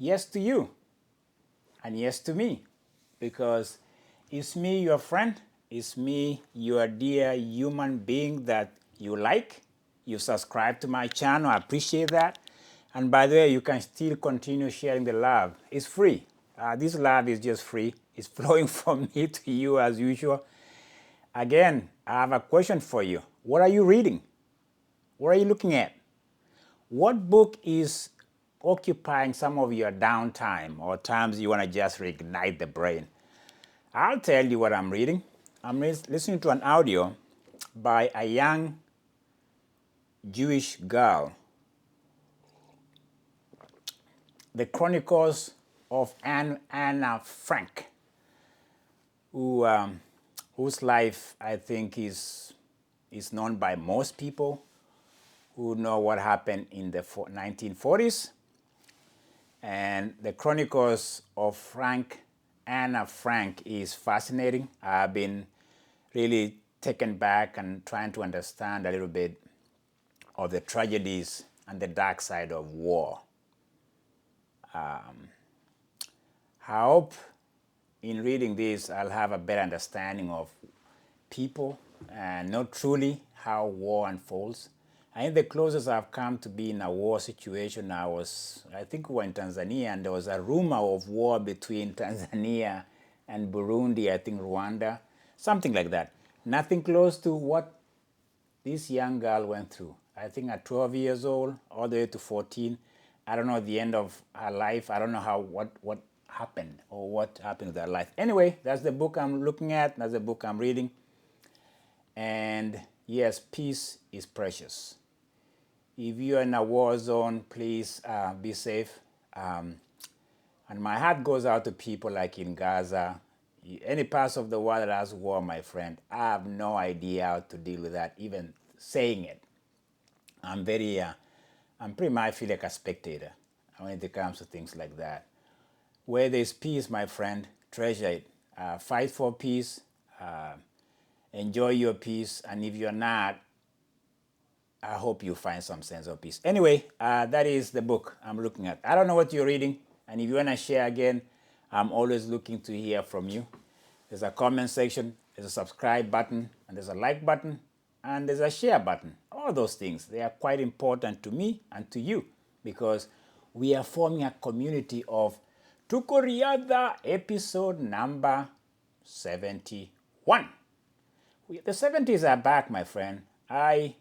yes to you and yes to me, because it's me, your friend. It's me, your dear human being that you like. You subscribe to my channel. I appreciate that. And by the way, you can still continue sharing the love. It's free. This love is just free. It's flowing from me to you as usual. Again, I have a question for you. What are you reading? What are you looking at? What book is occupying some of your downtime or times you want to just reignite the brain? I'll tell you what I'm reading. I'm listening to an audio by a young Jewish girl, The Chronicles of Anna Frank, whose life I think is known by most people who know what happened in the 1940s. And the Chronicles of Anna Frank is fascinating. I've been really taken back and trying to understand a little bit of the tragedies and the dark side of war. I hope in reading this I'll have a better understanding of people and not truly how war unfolds. I think the closest I've come to be in a war situation, I think we were in Tanzania, and there was a rumor of war between Tanzania and Burundi, I think Rwanda, something like that. Nothing close to what this young girl went through. I think at 12 years old, all the way to 14. I don't know the end of her life. I don't know what happened or what happened to her life. Anyway, that's the book I'm looking at. That's the book I'm reading. And yes, peace is precious. If you're in a war zone, please be safe. And my heart goes out to people like in Gaza, any parts of the world that has war, my friend. I have no idea how to deal with that, even saying it. I'm pretty much feel like a spectator when it comes to things like that. Where there's peace, my friend, treasure it. Fight for peace. Enjoy your peace. And if you're not, I hope you find some sense of peace. Anyway, that is the book I'm looking at. I don't know what you're reading. And if you want to share again, I'm always looking to hear from you. There's a comment section, there's a subscribe button, and there's a like button, and there's a share button. All those things, they are quite important to me and to you, because we are forming a community of Tukoriada episode number 71. The 70s are back, my friend. I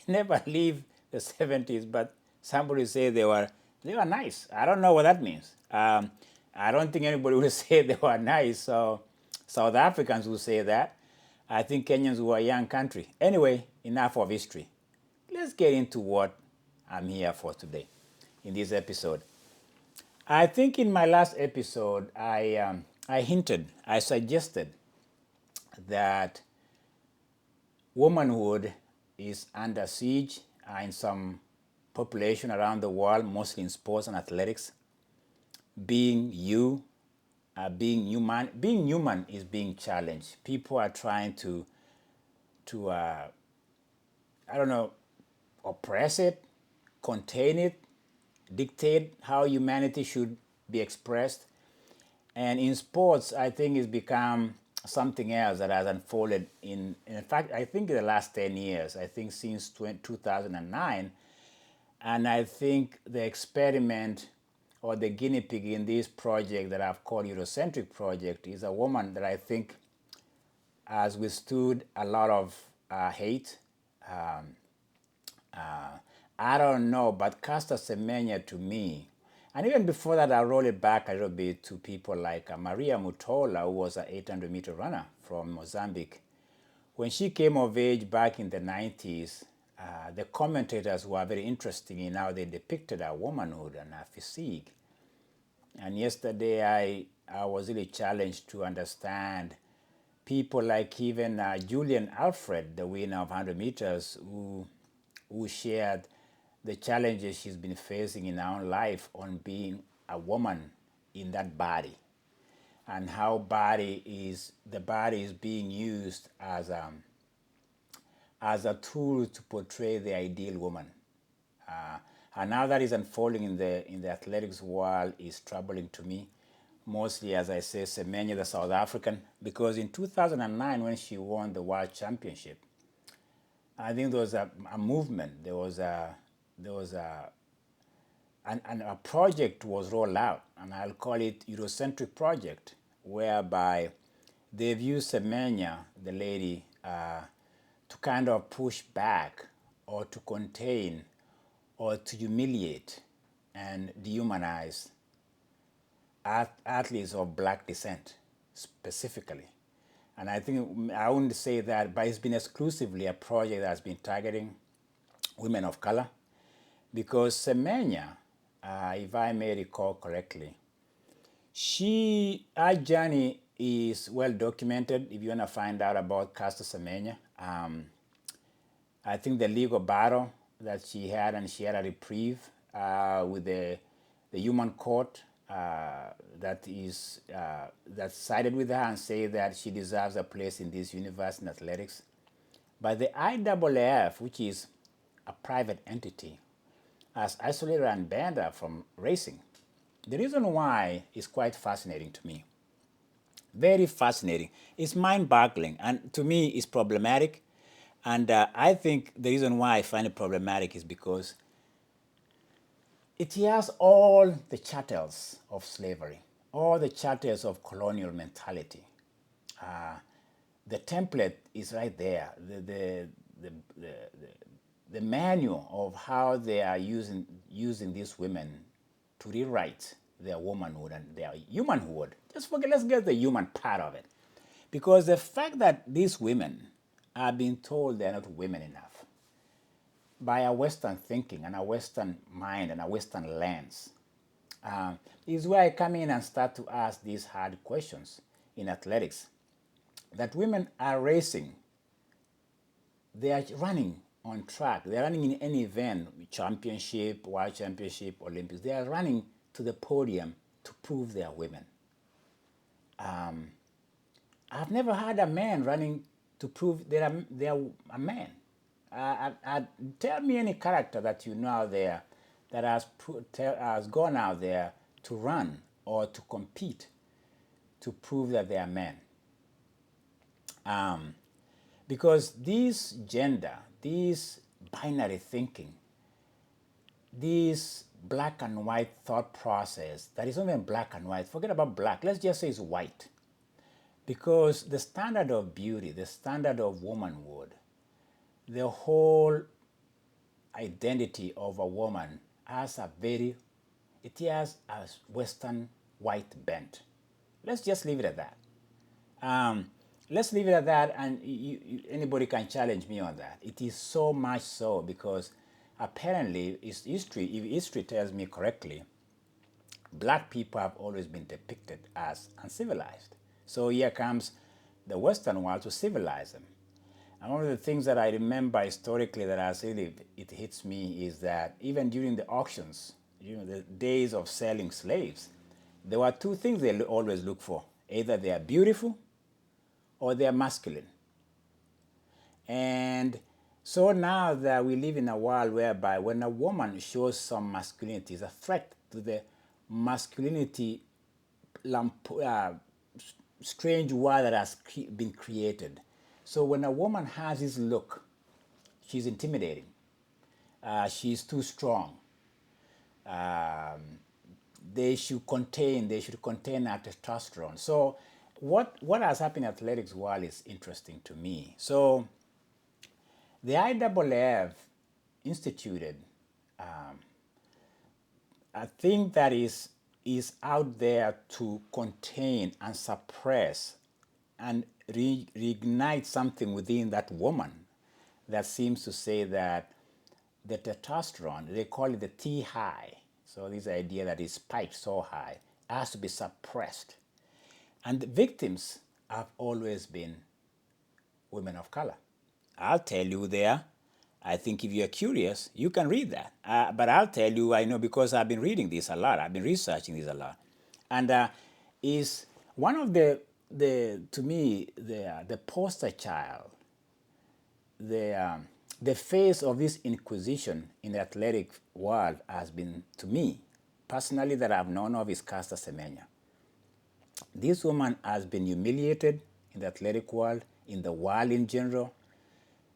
never leave the 70s, but somebody say they were nice. I don't know what that means. I don't think anybody would say they were nice. So South Africans will say that. I think Kenyans were a young country. Anyway, enough of history. Let's get into what I'm here for today in this episode. I think in my last episode, I suggested that womanhood is under siege in some population around the world, mostly in sports and athletics. Being human is being challenged. People are trying to oppress it, contain it, dictate how humanity should be expressed. And in sports, I think it's become something else that has unfolded in fact, I think in the last 10 years, I think since 2009. And I think the experiment or the guinea pig in this project that I've called Euro-Centric project is a woman that I think has withstood a lot of hate. I don't know, but Caster Semenya to me, and even before that, I roll it back a little bit to people like Maria Mutola, who was an 800-meter runner from Mozambique. When she came of age back in the 90s, the commentators were very interesting in how they depicted her womanhood and her physique. And yesterday, I was really challenged to understand people like even Julian Alfred, the winner of 100 meters, who shared the challenges she's been facing in her own life on being a woman in that body, and how the body is being used as a tool to portray the ideal woman. And now that is unfolding in the athletics world is troubling to me. Mostly, as I say, Semenya, the South African, because in 2009 when she won the world championship, I think there was a movement. There was a project was rolled out, and I'll call it Euro-Centric project, whereby they've used Semenya, the lady, to kind of push back or to contain or to humiliate and dehumanize athletes of black descent specifically. And I think I wouldn't say that, but it's been exclusively a project that's been targeting women of color, because Semenya, if I may recall correctly, her journey is well documented. If you want to find out about Caster Semenya, I think the legal battle that she had, and she had a reprieve with the human court that sided with her and say that she deserves a place in this universe in athletics. But the IAAF, which is a private entity, has isolated and banned her from racing. The reason why is quite fascinating to me. Very fascinating. It's mind-boggling, and to me, it's problematic. And I think the reason why I find it problematic is because it has all the chattels of slavery, all the chattels of colonial mentality. The template is right there. The manual of how they are using these women to rewrite their womanhood and their humanhood. Just forget, let's get the human part of it. Because the fact that these women are being told they're not women enough by a Western thinking and a Western mind and a Western lens is where I come in and start to ask these hard questions in athletics. That women are racing, they are running on track, they're running in any event, championship, world championship, Olympics, they are running to the podium to prove they are women. I've never had a man running to prove they are a man. Tell me any character that you know out there that has gone out there to run or to compete to prove that they are men. Because this gender, this binary thinking, this black and white thought process that is not even black and white, forget about black, let's just say it's white. Because the standard of beauty, the standard of womanhood, the whole identity of a woman has a Western white bent. Let's just leave it at that. Let's leave it at that, and anybody can challenge me on that. It is so much so because apparently, if history tells me correctly, black people have always been depicted as uncivilized. So here comes the Western world to civilize them. And one of the things that I remember historically that has really, it hits me is that even during the auctions, the days of selling slaves, there were two things they always look for. Either they are beautiful or they are masculine. And so now that we live in a world whereby when a woman shows some masculinity, it's a threat to the masculinity strange world that has been created. So when a woman has this look, she's intimidating. She's too strong. They should contain her testosterone. So what has happened in athletics world is interesting to me. So the IAAF instituted a thing that is out there to contain and suppress and reignite something within that woman that seems to say that the testosterone, they call it the T high. So this idea that is spiked so high has to be suppressed. And the victims have always been women of color. I'll tell you there. I think if you're curious, you can read that. But I'll tell you, I know because I've been reading this a lot. I've been researching this a lot. And is one of to me, the poster child, the the face of this inquisition in the athletic world has been, to me, personally, that I've known of, is Caster Semenya. This woman has been humiliated in the athletic world, in the world in general,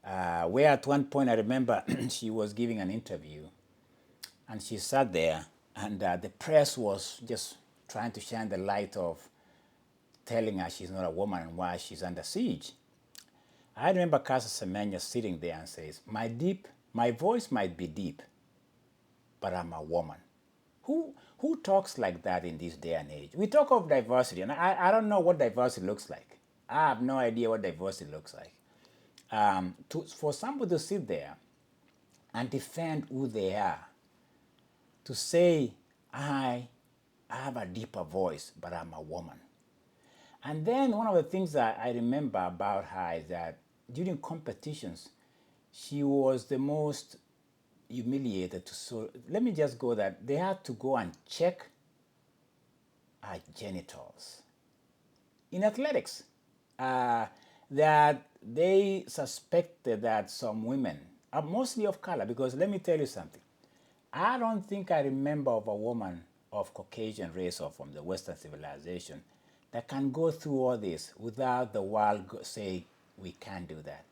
where at one point I remember she was giving an interview and she sat there and the press was just trying to shine the light of telling her she's not a woman and why she's under siege. I remember Caster Semenya sitting there and says, my voice might be deep, but I'm a woman. Who talks like that in this day and age? We talk of diversity, and I don't know what diversity looks like. I have no idea what diversity looks like. For somebody to sit there and defend who they are, to say, I have a deeper voice, but I'm a woman. And then one of the things that I remember about her is that during competitions, she was the most humiliated. So let me just go that they had to go and check her genitals. In athletics, that they suspected that some women, mostly of color, because let me tell you something, I don't think I remember of a woman of Caucasian race or from the Western civilization that can go through all this without the world say, we can't do that.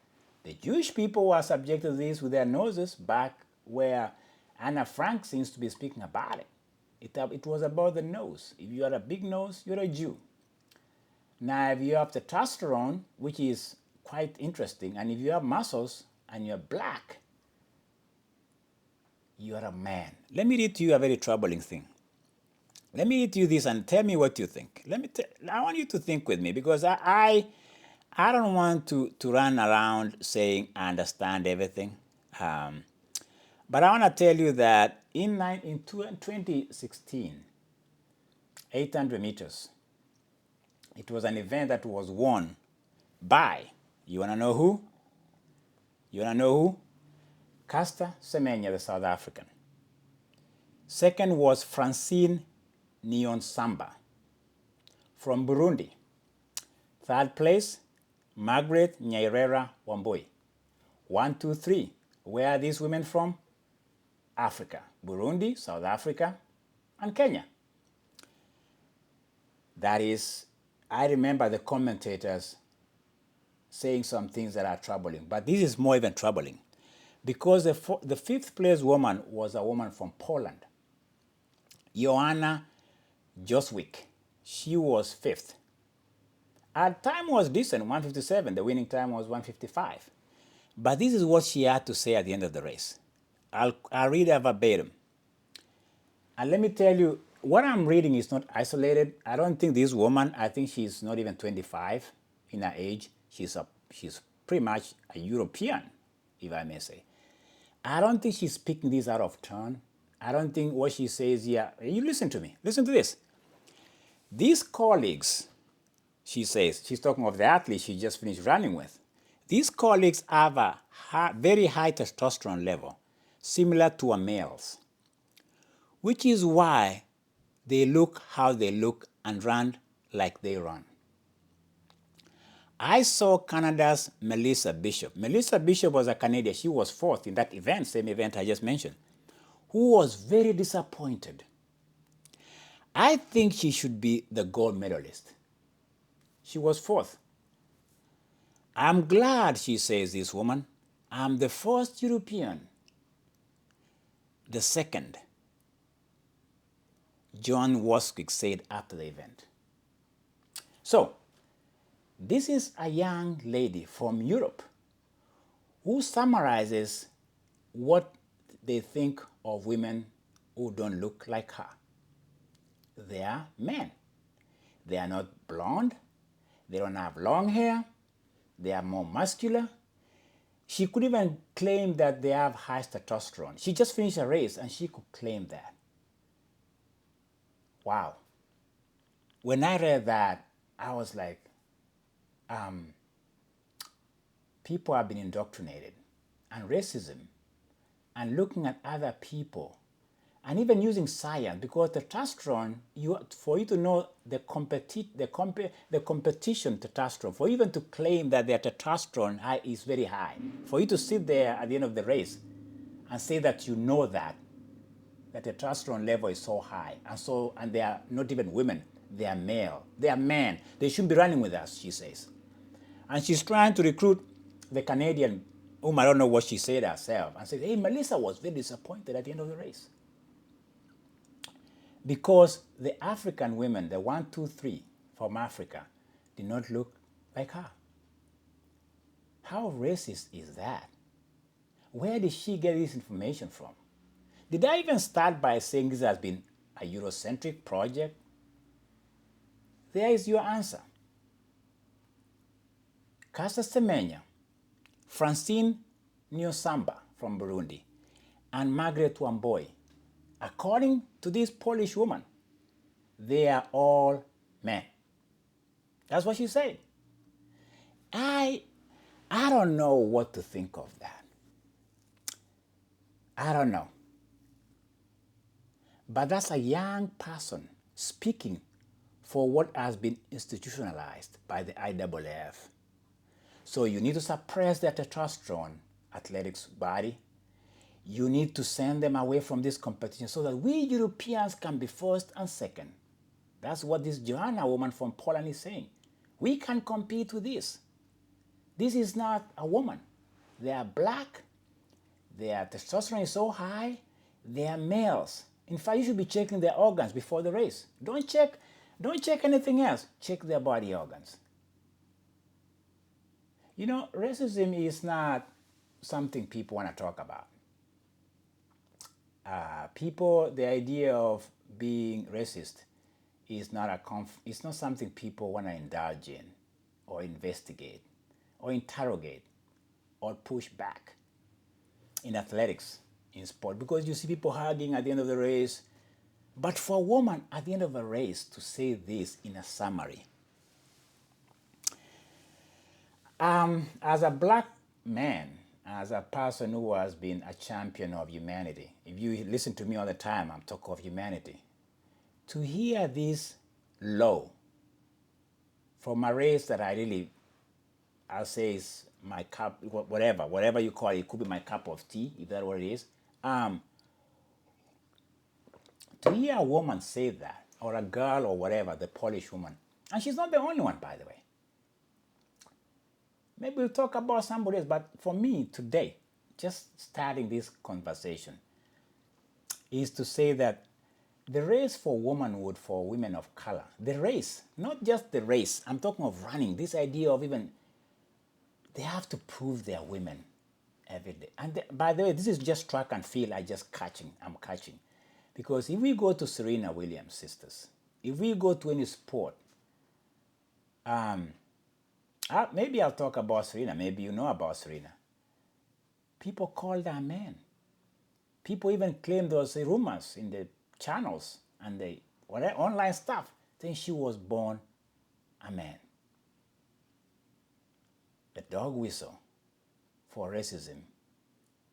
The Jewish people were subjected to this with their noses back where Anna Frank seems to be speaking about it. It was about the nose. If you had a big nose, you're a Jew. Now, if you have testosterone, which is quite interesting, and if you have muscles and you're black, you are a man. Let me read to you a very troubling thing. Let me read to you this and tell me what you think. I want you to think with me because I don't want to run around saying I understand everything. But I want to tell you that in 2016, 800 meters, it was an event that was won by, you want to know who? You want to know who? Caster Semenya, the South African. Second was Francine Niyonsamba from Burundi. Third place, Margaret Nyairera Wambui. 1, 2, 3. Where are these women from? Africa. Burundi, South Africa, and Kenya. That is, I remember the commentators saying some things that are troubling, but this is more even troubling because the fifth place woman was a woman from Poland, Joanna Joswick. She was fifth. Her time was decent, 157. The winning time was 155. But this is what she had to say at the end of the race. I'll read her verbatim. And let me tell you, what I'm reading is not isolated. I don't think this woman, I think she's not even 25 in her age. She's pretty much a European, if I may say. I don't think she's picking this out of turn. I don't think what she says here, you listen to me, listen to this. These colleagues, she says, she's talking of the athlete she just finished running with. These colleagues have a very high testosterone level, similar to a male's, which is why they look how they look and run like they run. I saw Canada's Melissa Bishop. Melissa Bishop was a Canadian. She was fourth in that event, same event I just mentioned, who was very disappointed. I think she should be the gold medalist. She was fourth. I'm glad, she says, this woman, I'm the first European. The second, John Waswick said after the event. So, this is a young lady from Europe who summarizes what they think of women who don't look like her. They are men. They are not blonde. They don't have long hair. They are more muscular. She could even claim that they have high testosterone. She just finished a race and she could claim that. Wow. When I read that, I was like, people have been indoctrinated, and racism and looking at other people and even using science, because testosterone, for you to know the competition testosterone, for even to claim that their testosterone is very high, for you to sit there at the end of the race and say that you know that the testosterone level is so high, and they are not even women, they are male, they are men, they shouldn't be running with us, she says. And she's trying to recruit the Canadian, whom I don't know what she said herself, and said, hey, Melissa was very disappointed at the end of the race. Because the African women, the 1, 2, 3 from Africa, did not look like her. How racist is that? Where did she get this information from? Did I even start by saying this has been a Euro-Centric project? There is your answer. Casa Semenya, Francine Nyosamba from Burundi, and Margaret Wamboi, according to this Polish woman, they are all men. That's what she said. I don't know what to think of that. I don't know. But that's a young person speaking for what has been institutionalized by the IAAF. So you need to suppress their testosterone athletics body. You need to send them away from this competition so that we Europeans can be first and second. That's what this Joanna woman from Poland is saying. We can compete with this. This is not a woman. They are black. Their testosterone is so high. They are males. In fact, you should be checking their organs before the race. Don't check anything else. Check their body organs. You know, racism is not something people want to talk about. The idea of being racist is not it's not something people want to indulge in or investigate or interrogate or push back in athletics, in sport, because you see people hugging at the end of the race. But for a woman at the end of a race to say this in a summary, as a black man, as a person who has been a champion of humanity, if you listen to me all the time, I'm talking of humanity, to hear this low from a race that I'll say is my cup, whatever you call it, it could be my cup of tea, if that's what it is. To hear a woman say that, or a girl or whatever, the Polish woman, and she's not the only one, by the way. Maybe we'll talk about somebody else, but for me today, just starting this conversation, is to say that the race for womanhood for women of color, the race, not just the race, I'm talking of running, this idea of even, they have to prove they're women every day. And by the way, this is just track and field, I'm catching. Because if we go to Serena Williams' sisters, if we go to any sport, maybe I'll talk about Serena, maybe you know about Serena. People call her men. People even claim those rumors in the channels and the online stuff, saying she was born a man. The dog whistle for racism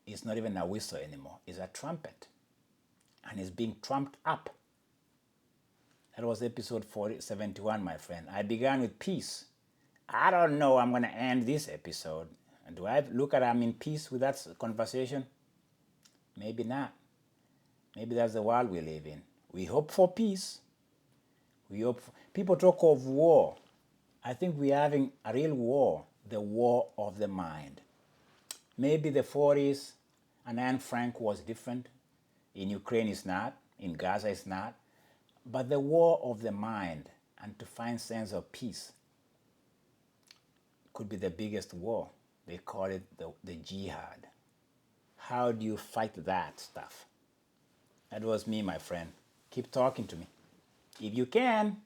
is not even a whistle anymore, it's a trumpet. And it's being trumped up. That was episode 71, my friend. I began with peace. I don't know I'm going to end this episode. And do I look at I'm in peace with that conversation? Maybe not. Maybe that's the world we live in. We hope for peace. People talk of war. I think we're having a real war, the war of the mind. Maybe the 40s, and Anne Frank was different. In Ukraine it's not, in Gaza it's not. But the war of the mind, and to find sense of peace, could be the biggest war. They call it the jihad. How do you fight that stuff? That was me, my friend. Keep talking to me. If you can.